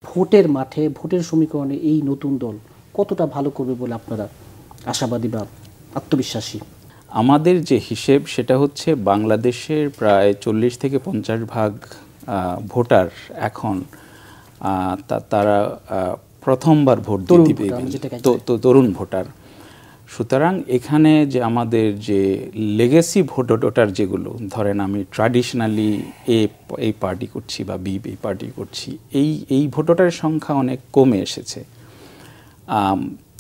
ভোটের মাঠে ভোটের সমীকরণে এই নতুন দল কতটা ভালো করবে বলে আপনারা আশাবাদী বা আত্মবিশ্বাসী? আমাদের যে হিসেব সেটা হচ্ছে বাংলাদেশের প্রায় 40 থেকে 50% ভোটার এখন তারা প্রথমবার ভোট দিতে তরুণ ভোটার। সুতরাং এখানে যে আমাদের যে লেগেসি ভোটার যেগুলো ধরেন আমি ট্র্যাডিশনালি এই পার্টি করছি বা এই পার্টি করছি, এই ভোটারের সংখ্যা অনেক কমে এসেছে।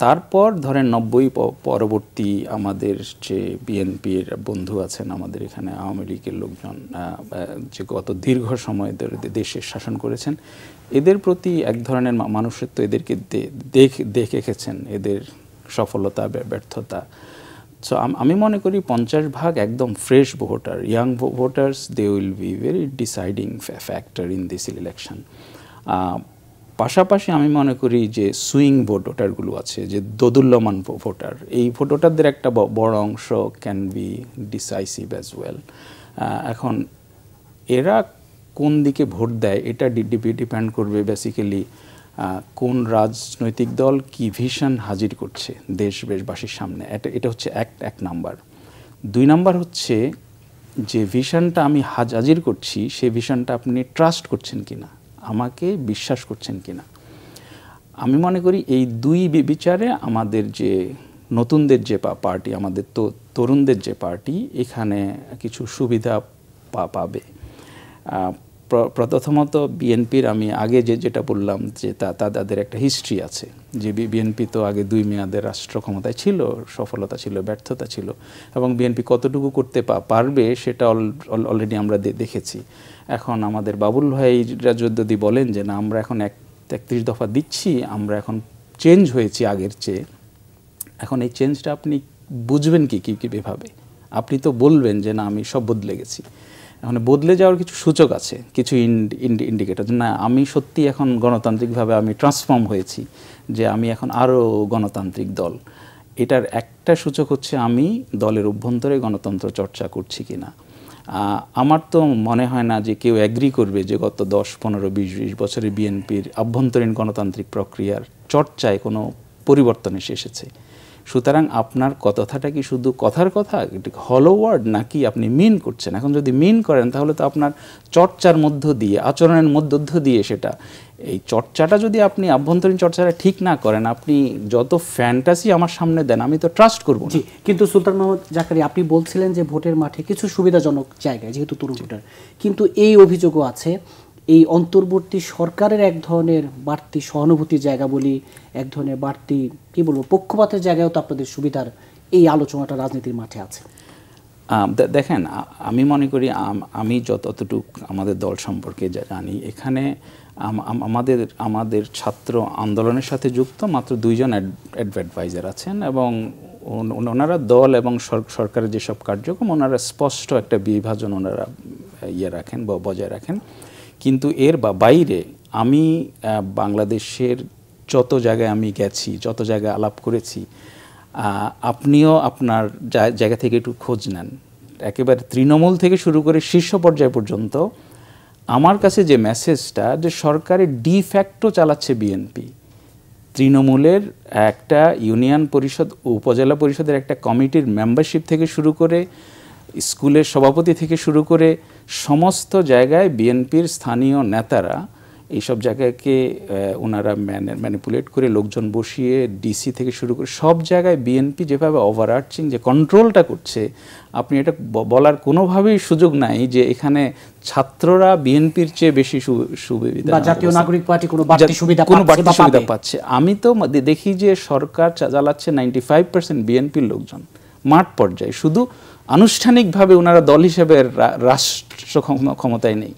তারপর ধরেন 90 পরবর্তী আমাদের যে বিএনপির বন্ধু আছেন, আমাদের এখানে আওয়ামী লীগের লোকজন যে গত দীর্ঘ সময় ধরে দেশে শাসন করেছেন, এদের প্রতি এক ধরনের মানুষত্ব এদেরকে দেখেছেন, এদের সফলতা ব্যর্থতা। সো আমি মনে করি 50% একদম fresh voter, young voters, they will be very deciding factor in this election. পাশাপাশি আমি মনে করি যে সুইং ভোটারগুলো আছে, যে দোদুল্যমান ভোটার, এই ভোটারদের একটা বড় অংশ can be decisive as well. এখন এরা কোন দিকে ভোট দেয় এটা ডিপেন্ড করবে বেসিক্যালি কোন রাজনৈতিক দল কি ভিশন হাজির করছে দেশবাসীর সামনে। এটা হচ্ছে এক নাম্বার। 2 নাম্বার হচ্ছে যে ভিশনটা আমি হাজির করছি সেই ভিশনটা আপনি ট্রাস্ট করছেন কিনা, আমাকে বিশ্বাস করছেন কিনা। আমি মনে করি এই 2 বিচারে আমাদের যে নতুনদের যে পার্টি, আমাদের তরুণদের যে পার্টি, এখানে কিছু সুবিধা পাবে। প্রথমত বিএনপির আমি আগে যেটা বললাম যে তাদের একটা হিস্ট্রি আছে, যে বিএনপি তো আগে 2 মেয়াদের রাষ্ট্র ক্ষমতায় ছিল, সফলতা ছিল, ব্যর্থতা ছিল, এবং বিএনপি কতটুকু করতে পারবে সেটা অলরেডি আমরা দেখেছি। এখন আমাদের বাবুল ভাইরা যদি বলেন যে না আমরা এখন 31 দফা দিচ্ছি, আমরা এখন চেঞ্জ হয়েছি আগের চেয়ে, এখন এই চেঞ্জটা আপনি বুঝবেন কীভাবে? আপনি তো বলবেন যে না আমি সব বদলে গেছি। এখন বদলে যাওয়ার কিছু সূচক আছে, কিছু ইন্ডিকেটর, না আমি সত্যি এখন গণতান্ত্রিকভাবে আমি ট্রান্সফর্ম হয়েছি, যে আমি এখন আরও গণতান্ত্রিক দল। এটার একটা সূচক হচ্ছে আমি দলের অভ্যন্তরে গণতন্ত্র চর্চা করছি কিনা। আমার তো মনে হয় না যে কেউ অ্যাগ্রি করবে যে গত 10, 15, 20 বছরে বিএনপির আভ্যন্তরীণ গণতান্ত্রিক প্রক্রিয়ার চর্চায় কোনো পরিবর্তন এসেছে। সুতরাং আপনার কথাটা কি শুধু কথার কথা, হলো ওয়ার্ড, নাকি আপনি মিন করছেন? এখন যদি মিন করেন তাহলে তো আপনার চর্চার মধ্য দিয়ে, আচরণের মধ্য দিয়ে সেটা, এই চর্চাটা যদি আপনি আভ্যন্তরীণ চর্চাটা ঠিক না করেন, আপনি যত ফ্যান্টাসি আমার সামনে দেন আমি তো ট্রাস্ট করব না। কিন্তু সুলতান মোহাম্মদ জাকারিয়া, আপনি বলছিলেন যে ভোটের মাঠে কিছু সুবিধাজনক জায়গায় যেহেতু তরুণ ভোটার, কিন্তু এই অভিযোগও আছে এই অন্তর্বর্তী সরকারের এক ধরনের বাড়তি সহানুভূতির জায়গা বলি, এক ধরনের বাড়তি কি বলবো পক্ষপাতের জায়গায়ও তো আপনাদের সুবিধার এই আলোচনাটা রাজনীতির মাঠে আছে। দেখেন, আমি মনে করি আমি যতটুকু আমাদের দল সম্পর্কে জানি, এখানে আমাদের ছাত্র আন্দোলনের সাথে যুক্ত মাত্র 2 জন অ্যাডভাইজার আছেন, এবং ওনারা দল এবং সরকারের যেসব কার্যক্রম ওনারা স্পষ্ট একটা বিভাজন ওনারা রাখেন বা বজায় রাখেন। কিন্তু এর বাইরে আমি বাংলাদেশের যত জায়গায় আমি গেছি, যত জায়গায় আলাপ করেছি, আপনিও আপনার জায়গা থেকে একটু খোঁজ নেন, একেবারে তৃণমূল থেকে শুরু করে শীর্ষ পর্যায় পর্যন্ত আমার কাছে যে মেসেজটা, যে সরকারের ডিফ্যাক্টো চালাচ্ছে বিএনপি, তৃণমূলের একটা ইউনিয়ন পরিষদ, উপজেলা পরিষদের একটা কমিটির মেম্বারশিপ থেকে শুরু করে, স্কুলের সভাপতি থেকে শুরু করে সমস্ত জায়গায় বিএনপির স্থানীয় নেতারা এইসব জায়গাকে ওনারা ম্যানিপুলেট করে লোকজন বসিয়ে, ডিসি থেকে শুরু করে সব জায়গায় বিএনপি যেভাবে ওভারআর্চিং যে কন্ট্রোলটা করছে, আপনি এটা বলার কোনোভাবেই সুযোগ নাই যে এখানে ছাত্ররা বিএনপির চেয়ে বেশি সুবিধা বা জাতীয় নাগরিক পার্টি কোনো বাড়তি সুবিধা পাচ্ছে। আমি তো দেখি যে সরকার চালাচ্ছে 95% বিএনপির লোকজন মাঠ পর্যায়ে, শুধু আনুষ্ঠানিকভাবে ওনারা দল হিসেবে রাষ্ট্র ক্ষমতায় নেই।